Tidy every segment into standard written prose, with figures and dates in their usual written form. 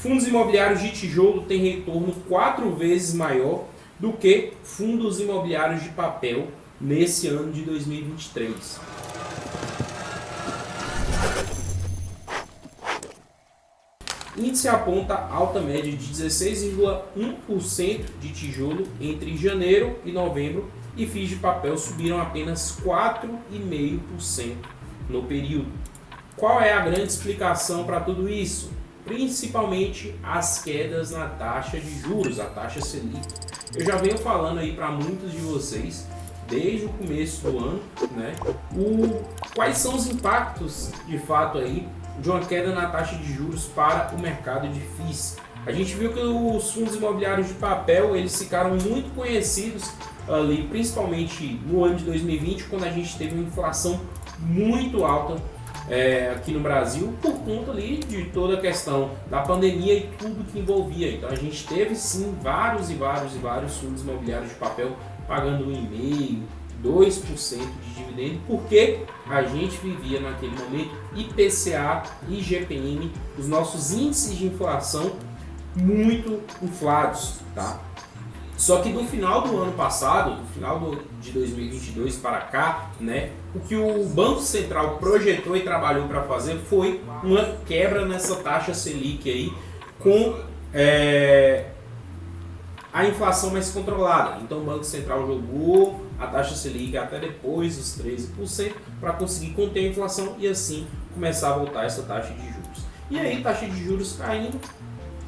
Fundos imobiliários de tijolo têm retorno 4 vezes maior do que fundos imobiliários de papel nesse ano de 2023. Índice aponta alta média de 16,1% de tijolo entre janeiro e novembro e FIIs de papel subiram apenas 4,5% no período. Qual é a grande explicação para tudo isso? Principalmente as quedas na taxa de juros, a taxa Selic. Eu já venho falando aí para muitos de vocês, desde o começo do ano, né, quais são os impactos de fato aí de uma queda na taxa de juros para o mercado de FIIs. A gente viu que os fundos imobiliários de papel eles ficaram muito conhecidos ali, principalmente no ano de 2020, quando a gente teve uma inflação muito alta aqui no Brasil, por conta ali de toda a questão da pandemia e tudo que envolvia. Então a gente teve sim vários fundos imobiliários de papel pagando 1,5%, 2% de dividendo, porque a gente vivia naquele momento IPCA e IGPM, os nossos índices de inflação muito inflados, tá? Só que do final do ano passado, do final de 2022 para cá, né, o que o Banco Central projetou e trabalhou para fazer foi uma quebra nessa taxa Selic aí, com a inflação mais controlada. Então o Banco Central jogou a taxa Selic até depois dos 13% para conseguir conter a inflação e assim começar a voltar essa taxa de juros. E aí, taxa de juros caindo,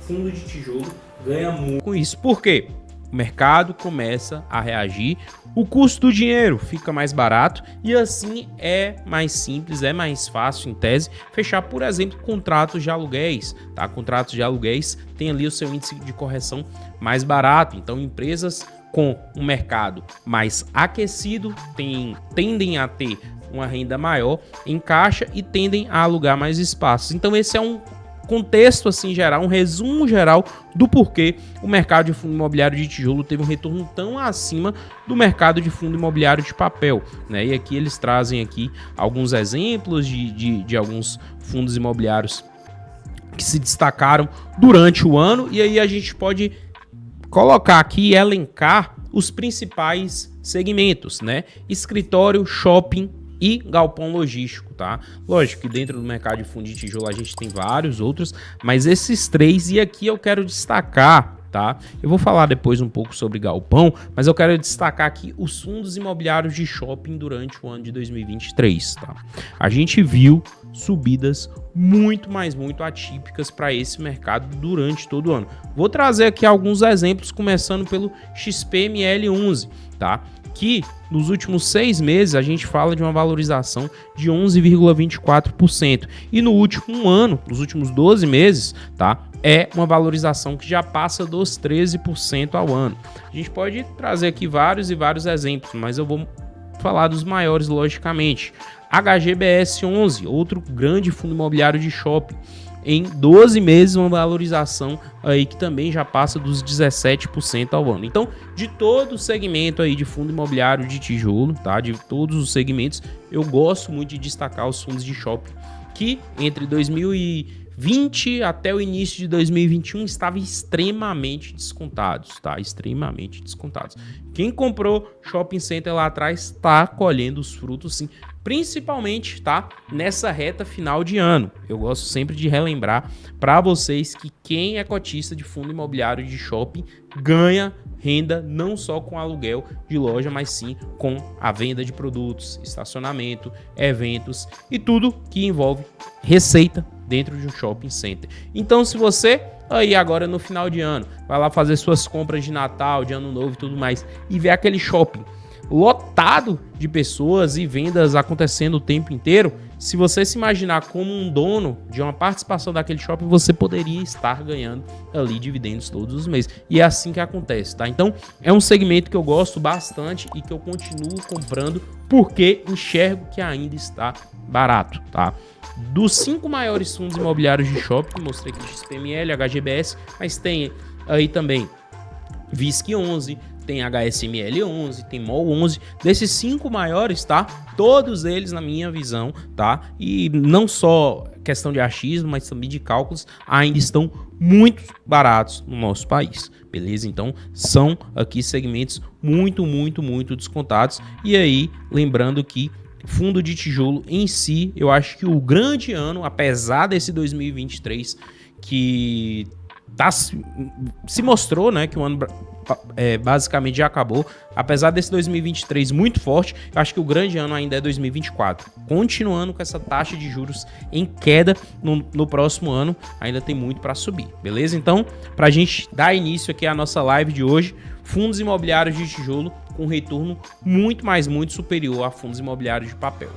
fundo de tijolo ganha muito com isso. Por quê? O mercado começa a reagir, o custo do dinheiro fica mais barato e assim é mais simples, é mais fácil, em tese, fechar, por exemplo, contratos de aluguéis. Tá? Contratos de aluguéis têm ali o seu índice de correção mais barato, então empresas com um mercado mais aquecido tendem a ter uma renda maior em caixa e tendem a alugar mais espaços. Então esse é um contexto assim geral, um resumo geral do porquê o mercado de fundo imobiliário de tijolo teve um retorno tão acima do mercado de fundo imobiliário de papel, né? E aqui eles trazem aqui alguns exemplos de alguns fundos imobiliários que se destacaram durante o ano, e aí a gente pode colocar aqui e elencar os principais segmentos, né? Escritório, shopping e galpão logístico, tá? Lógico que dentro do mercado de fundo de tijolo a gente tem vários outros, mas esses três, e aqui eu quero destacar, tá? Eu vou falar depois um pouco sobre galpão, mas eu quero destacar aqui os fundos imobiliários de shopping durante o ano de 2023, tá? A gente viu subidas muito atípicas para esse mercado durante todo o ano. Vou trazer aqui alguns exemplos, começando pelo XPML11, tá? Que nos últimos 6 meses a gente fala de uma valorização de 11,24%. E no último ano, nos últimos 12 meses, tá? É uma valorização que já passa dos 13% ao ano. A gente pode trazer aqui vários exemplos, mas eu vou falar dos maiores, logicamente. HGBS 11, outro grande fundo imobiliário de shopping. Em 12 meses, uma valorização aí que também já passa dos 17% ao ano. Então, de todo o segmento aí de fundo imobiliário de tijolo, tá? De todos os segmentos, eu gosto muito de destacar os fundos de shopping, que entre 2020 até o início de 2021 estavam extremamente descontados, tá? Extremamente descontados. Quem comprou shopping center lá atrás está colhendo os frutos, sim. Principalmente, tá? Nessa reta final de ano. Eu gosto sempre de relembrar para vocês que quem é cotista de fundo imobiliário de shopping ganha renda não só com aluguel de loja, mas sim com a venda de produtos, estacionamento, eventos e tudo que envolve receita dentro de um shopping center. Então, se você aí agora no final de ano vai lá fazer suas compras de Natal, de Ano Novo e tudo mais, e ver aquele shopping lotado de pessoas e vendas acontecendo o tempo inteiro, se você se imaginar como um dono de uma participação daquele shopping, você poderia estar ganhando ali dividendos todos os meses. E é assim que acontece, tá? Então, é um segmento que eu gosto bastante e que eu continuo comprando porque enxergo que ainda está barato, tá? Dos 5 maiores fundos imobiliários de shopping, mostrei aqui XPML, HGBS, mas tem aí também VISC 11, tem HSML 11, tem MOL 11, desses 5 maiores, tá? Todos eles, na minha visão, tá? E não só questão de achismo, mas também de cálculos, ainda estão muito baratos no nosso país, beleza? Então, são aqui segmentos muito descontados. E aí, lembrando que fundo de tijolo em si, eu acho que o grande ano, apesar desse 2023, que se mostrou, né, que o ano basicamente já acabou, apesar desse 2023 muito forte, eu acho que o grande ano ainda é 2024, continuando com essa taxa de juros em queda no próximo ano, ainda tem muito para subir, beleza? Então, para a gente dar início aqui à nossa live de hoje, fundos imobiliários de tijolo com retorno muito superior a fundos imobiliários de papel.